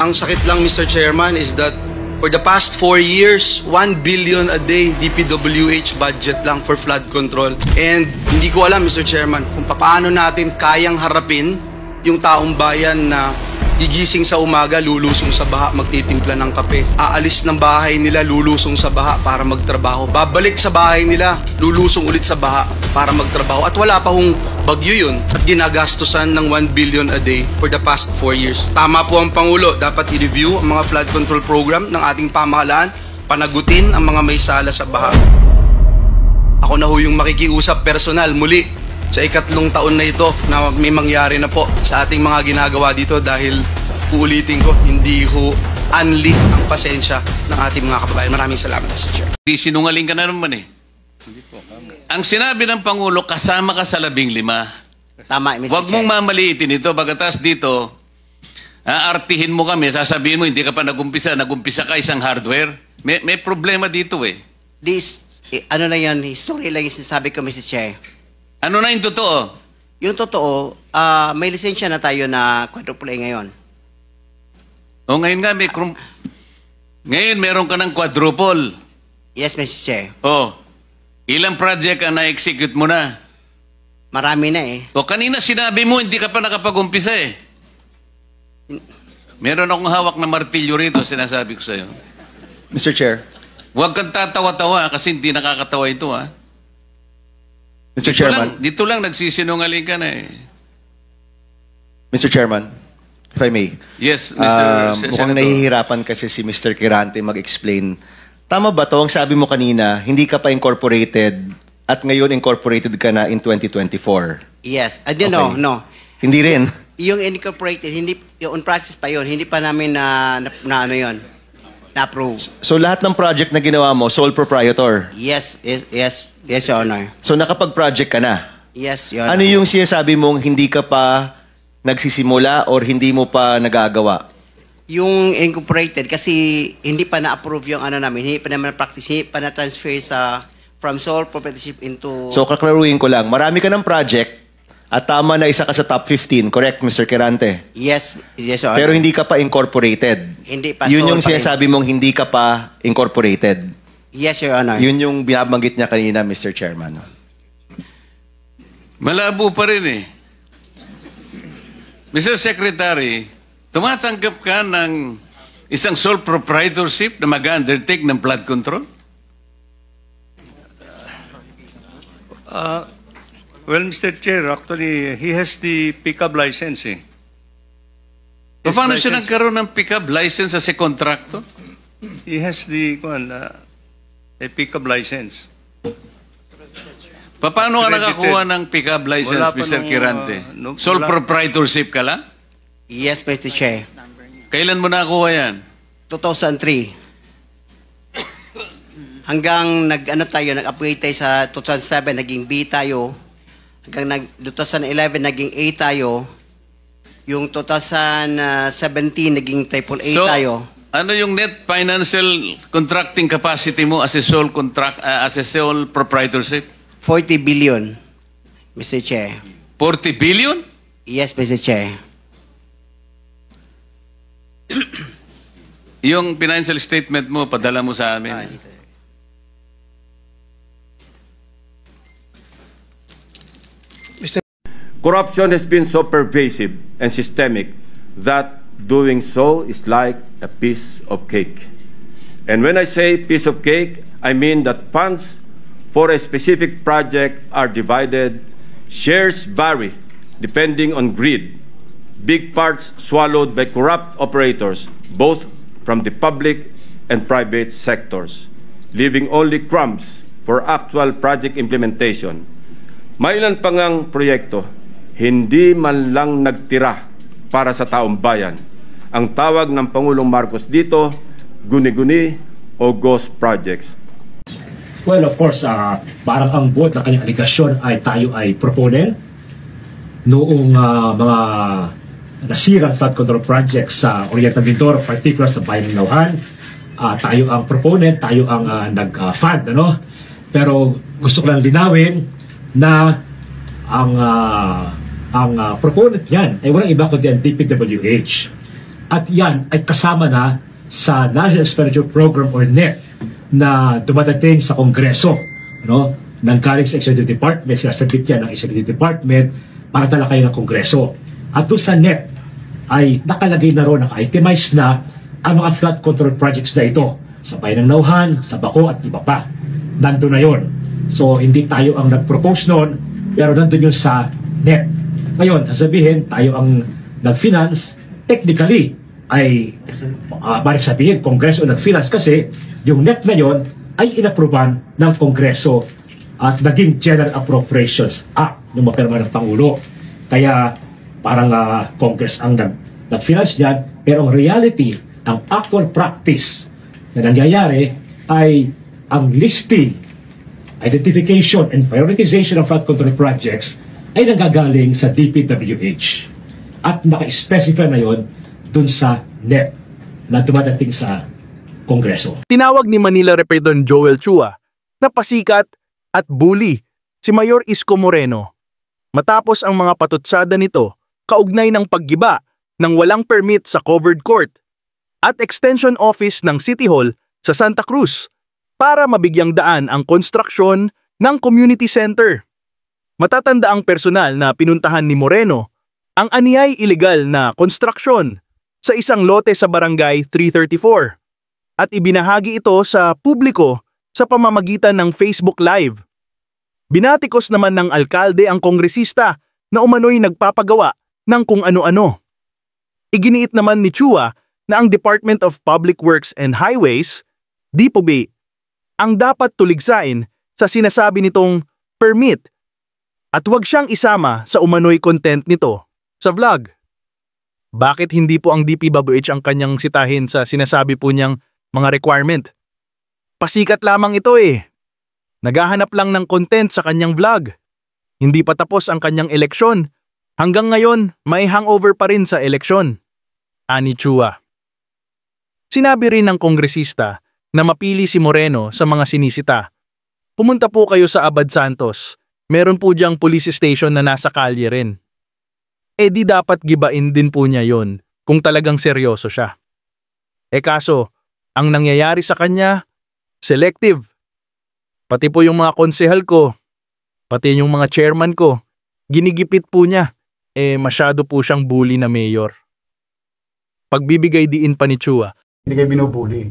Ang sakit lang, Mr. Chairman, is that for the past 4 years, 1 billion a day DPWH budget lang for flood control. And hindi ko alam, Mr. Chairman, kung paano natin kayang harapin yung taong bayan na gigising sa umaga, lulusong sa baha, magtitimpla ng kape. Aalis ng bahay nila, lulusong sa baha para magtrabaho. Babalik sa bahay nila, lulusong ulit sa baha para magtrabaho. At wala pa hong bagyo yun. At ginagastusan ng 1 billion a day for the past 4 years. Tama po ang Pangulo, dapat i-review ang mga flood control program ng ating pamahalaan, panagutin ang mga may sala sa baha. Ako na ho yung makikiusap personal muli sa ikatlong taon na ito na may mangyari na po sa ating mga ginagawa dito dahil uulitin ko, hindi ho unli ang pasensya ng ating mga kababayan. Maraming salamat, Mr. Chair. Di sinungaling ka na naman eh. Ang sinabi ng Pangulo, kasama ka sa 15. Tama, Mr. Huwag mong mamaliitin ito. Pagkatas dito, aartihin mo kami, sasabihin mo, hindi ka pa nagumpisa ka isang hardware. May problema dito eh. Ano na yan, history lang yung sinasabi ko, Mr. Chair. Ano na yung totoo? Yung totoo, may lisensya na tayo na quadruple A ngayon. O ngayon nga, ngayon meron ka ng quadruple. Yes, Mr. Chair. O, ilang project ang na-execute mo na? Marami na eh. O kanina sinabi mo, hindi ka pa nakapag-umpisa eh. Meron akong hawak na martilyo rito, sinasabi ko sa'yo. Mr. Chair. Huwag kang tatawa-tawa kasi hindi nakakatawa ito ha. Mr. Chairman. Dito lang nagsisinungaling ka na eh. Mr. Chairman, if I may. Yes, Mr. Senator. Mukhang nahihirapan kasi si Mr. Quirante mag-explain. Tama ba to? Ang sabi mo kanina, hindi ka pa incorporated at ngayon incorporated ka na in 2024. Yes. No. Hindi rin. Yung incorporated, yung on process pa yun, hindi pa namin na-approve. So lahat ng project na ginawa mo, sole proprietor? Yes, Your Honor. So nakapag-project ka na? Yes, Your Honor. Ano yung sinasabi mong hindi ka pa nagsisimula or hindi mo pa nagagawa? Yung incorporated, kasi hindi pa na-approve yung namin, hindi pa naman na-practice, hindi pa na-transfer from sole proprietorship into... So kaklaruhin ko lang, marami ka ng project at tama na isa ka sa top 15, correct, Mr. Quirante? Yes, Your Honor. Pero hindi ka pa incorporated. Hindi pa. Yun yung sinasabi mong hindi ka pa incorporated. Yes, Your Honor. Yun yung binabanggit niya kanina, Mr. Chairman. Malabo pa rin eh. Mr. Secretary, tumatanggap ka ng isang sole proprietorship na mag-undertake ng flood control? Well, Mr. Chair, actually, he has the pickup license. Paano siya nagkaroon ng pickup license as a contractor? He has the a pickup license. Paano ka nakakuha ng pickup license, Mr. Quirante? Sole proprietorship ka lang? Yes, Mr. Chair. Kailan mo nakakuha yan? 2003. Hanggang nag-upgrade tayo sa 2007, naging B tayo. Hanggang 2011, naging A tayo. Yung 2017, naging triple A tayo. Ano yung net financial contracting capacity mo as a sole proprietorship? 40 billion, Mr. Chair. 40 billion? Yes, Mr. Chair. Yung financial statement mo, padala mo sa amin. Corruption has been so pervasive and systemic that doing so is like a piece of cake. And when I say piece of cake, I mean that funds for a specific project are divided, shares vary depending on greed, big parts swallowed by corrupt operators, both from the public and private sectors, leaving only crumbs for actual project implementation. Mailan pa ngang proyekto, hindi man lang nagtira para sa taong bayan. Ang tawag ng Pangulong Marcos dito, guni-guni o ghost projects. Well, of course, parang ang buod ng kanyang aligasyon ay tayo ay proponent noong mga nasirang flood control projects sa Oriental Mindoro, particular sa Bayan ng Lauhan. Tayo ang proponent, tayo ang nag-fund, ano? Pero gusto ko lang linawin na ang proponent yan ay walang iba kundi ang DPWH. At yan ay kasama na sa National Expenditure Program or NEP na dumadating sa Kongreso. No? Nanggaling sa Executive Department, sinasabit yan ng Executive Department para talakay ng Kongreso. At doon sa NEP ay nakalagay na ron, naka-itemize na ang mga flood control projects na ito sa Bayan ng Nauhan, sa Baco at iba pa. Nandun na yon. So hindi tayo ang nag-propose noon, pero nandun yun sa NEP. Ngayon, sasabihin tayo ang nag-finance, technically ay balik sabihin, Kongreso nag-finance kasi yung NEP na yon ay inaproban ng Kongreso at naging General Appropriations Act ng mapirma ng Pangulo. Kaya parang Congress ang nag-finance niyan, pero ang reality, ang actual practice na nangyayari ay ang listing, identification, and prioritization of flood control projects ay nanggagaling sa DPWH. At naka-specify na yon dun sa NEP na dumadating sa Kongreso. Tinawag ni Manila Representative Joel Chua na pasikat at bully si Mayor Isko Moreno matapos ang mga patutsada nito kaugnay ng paggiba ng walang permit sa covered court at extension office ng City Hall sa Santa Cruz para mabigyang daan ang konstruksyon ng community center. Matatanda ang personal na pinuntahan ni Moreno ang aniyay ilegal na konstruksyon sa isang lote sa Barangay 334 at ibinahagi ito sa publiko sa pamamagitan ng Facebook Live. Binatikos naman ng alkalde ang kongresista na umano'y nagpapagawa ng kung ano-ano. Iginiit naman ni Chua na ang Department of Public Works and Highways, DPOB, ang dapat tuligsain sa sinasabi nitong permit at huwag siyang isama sa umano'y content nito sa vlog. Bakit hindi po ang DPWH ang kanyang sitahin sa sinasabi po niyang mga requirement? Pasikat lamang ito eh. Naghahanap lang ng content sa kanyang vlog. Hindi pa tapos ang kanyang eleksyon. Hanggang ngayon, may hangover pa rin sa eleksyon. Ani Chua. Sinabi rin ng kongresista na mapili si Moreno sa mga sinisita. Pumunta po kayo sa Abad Santos. Meron po diyang police station na nasa kalye rin. Eh di dapat gibain din po niya yon kung talagang seryoso siya. Kaso, ang nangyayari sa kanya, selective. Pati po yung mga konsehal ko, pati yung mga chairman ko, ginigipit po niya. Masyado po siyang bully na mayor. Pagbibigay diin pa ni Chua. Hindi kayo binubuli.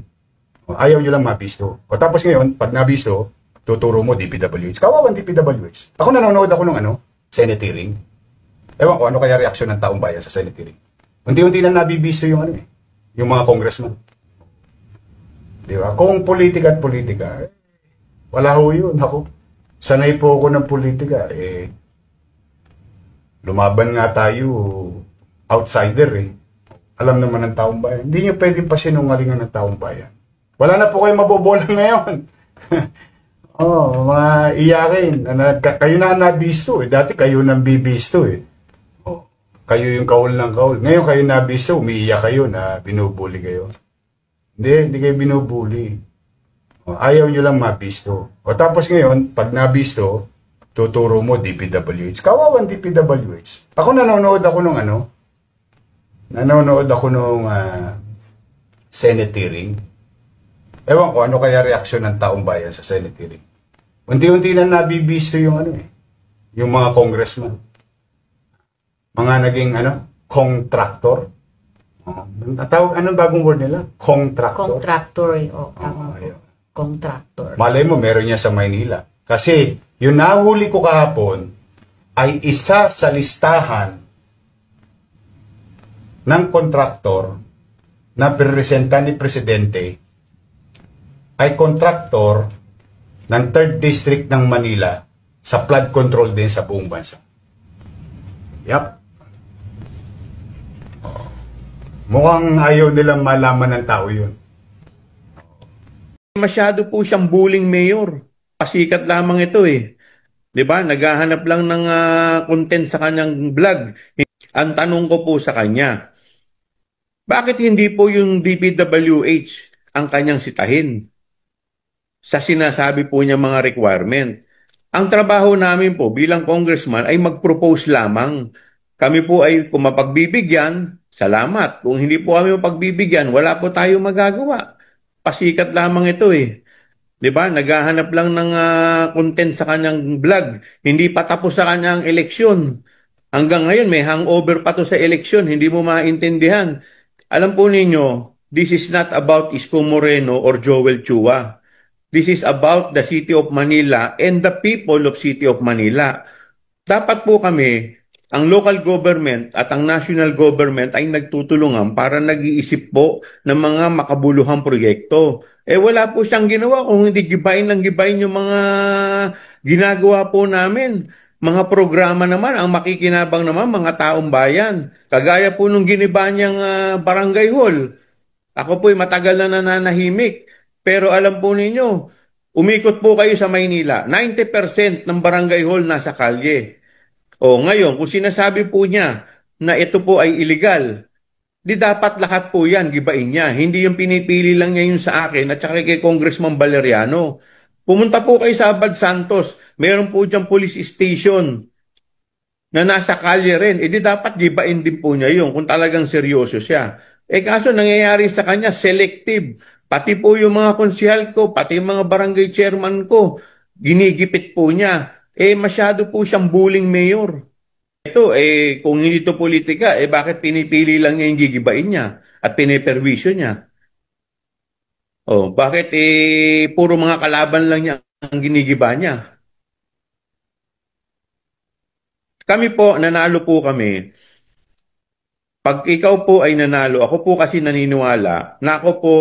Ayaw nyo lang mabisto. O tapos ngayon, pag nabisto, tuturo mo DPWH. Kawawan DPWH. Ako nanonood ako ng Senate hearing. Ewan ko, ano kaya reaksyon ng taong bayan sa Senate hearing. Unti-unti na nabibisto yung yung mga congressman. Di ba? Kung politika at politika, wala ho yun. Ako, sanay po ako ng politika. Lumaban nga tayo, outsider Alam naman ng taong bayan. Hindi nyo pwedeng pasinungalingan ng taong bayan. Wala na po kayo mabobola ngayon. Mga iyakin. Kayo na nabisto Dati kayo nang bibisto Kayo yung kaul ng kaul. Ngayon kayo nabisto, umiiyak kayo na binubuli kayo. Hindi kayo binubuli. Ayaw nyo lang mabisto. O tapos ngayon, pag nabisto, tuturo mo DPWH. Kawawan DPWH. Ako nanonood ako ng Senate hearing. Ewan ko, ano kaya reaksyon ng taong bayan sa Senate hearing. Unti-unti na nabibisto yung yung mga congressman. Mga naging contractor. Anong bagong word nila? Contractor. Contractor. Contractor. Malay mo, meron niya sa Maynila. Kasi, yung nahuli ko kahapon ay isa sa listahan ng kontraktor na pinresentan ni Presidente ay kontraktor ng 3rd District ng Manila sa flood control din sa buong bansa. Yap. Mukhang ayaw nilang malaman ng tao yun. Masyado po siyang bullying mayor. Pasikat lamang ito Di ba? Naghahanap lang ng content sa kanyang vlog. Ang tanong ko po sa kanya, bakit hindi po yung DPWH ang kanyang sitahin sa sinasabi po niya mga requirement? Ang trabaho namin po bilang congressman ay mag-propose lamang. Kami po ay kung mapagbibigyan, Salamat. Kung hindi po kami mapagbibigyan, wala po tayo magagawa. Pasikat lamang ito eh. 'Di ba? Naghahanap lang ng content sa kanyang vlog. Hindi pa tapos sa kanyang eleksyon. Hanggang ngayon may hangover pa to sa eleksyon, hindi mo maintindihan. Alam po ninyo, this is not about Isko Moreno or Joel Chua. This is about the City of Manila and the people of City of Manila. Dapat po kami, ang local government at ang national government ay nagtutulungan para nag-iisip po ng mga makabuluhang proyekto. Wala po siyang ginawa kung hindi gibain yung mga ginagawa po namin. Mga programa naman, ang makikinabang naman, mga taong bayan. Kagaya po nung giniba niyang barangay hall. Ako po'y matagal na nananahimik. Pero alam po ninyo, umikot po kayo sa Maynila. 90% ng barangay hall nasa kalye. Ngayon, kung sinasabi po niya na ito po ay illegal, di dapat lahat po yan, gibain niya. Hindi yung pinipili lang niya yung sa akin at saka kay Congressman Valeriano. Pumunta po kayo sa Abad Santos, meron po diyang police station na nasa kalye rin. Di dapat gibain din po niya yun kung talagang seryoso siya. Kaso nangyayari sa kanya, selective. Pati po yung mga konsehal ko, pati yung mga barangay chairman ko, ginigipit po niya. Masyado po siyang bullying mayor. Ito, kung hindi to politika, bakit pinipili lang niya yung gigibain niya at piniperwisyo niya? Bakit puro mga kalaban lang niya ang ginigiba niya? Kami po, nanalo po kami. Pag ikaw po ay nanalo, ako po kasi naniniwala na ako po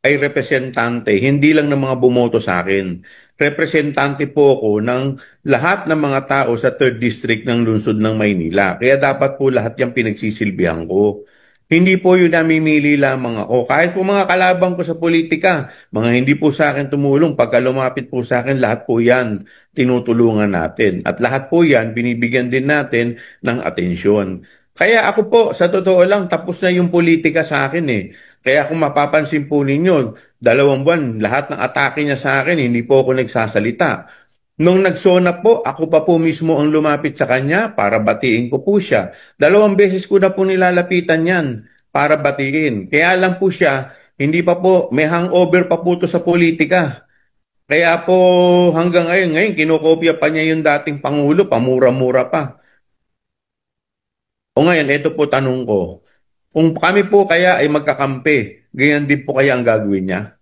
ay representante, hindi lang ng mga bumoto sa akin. Representante po ako ng lahat ng mga tao sa 3rd District ng lungsod ng Maynila. Kaya dapat po lahat yung pinagsisilbihan ko. Hindi po yun namimili lamang ako. Kahit po mga kalabang ko sa politika, mga hindi po sa akin tumulong, pagka lumapit po sa akin, lahat po yan tinutulungan natin. At lahat po yan, binibigyan din natin ng atensyon. Kaya ako po, sa totoo lang, tapos na yung politika sa akin eh. Kaya kung mapapansin po ninyo, 2 buwan, lahat ng atake niya sa akin, hindi po ako nagsasalita. Nung nagsona po, ako pa po mismo ang lumapit sa kanya para batiin ko po siya. 2 beses ko na po nilalapitan yan para batiin. Kaya lang po siya, hindi pa po, may hangover pa po to sa politika. Kaya po hanggang ngayon kinokopya pa niya yung dating Pangulo, pamura-mura pa. Ngayon, ito po tanong ko. Kung kami po kaya ay magkakampi, ganyan din po kaya ang gagawin niya?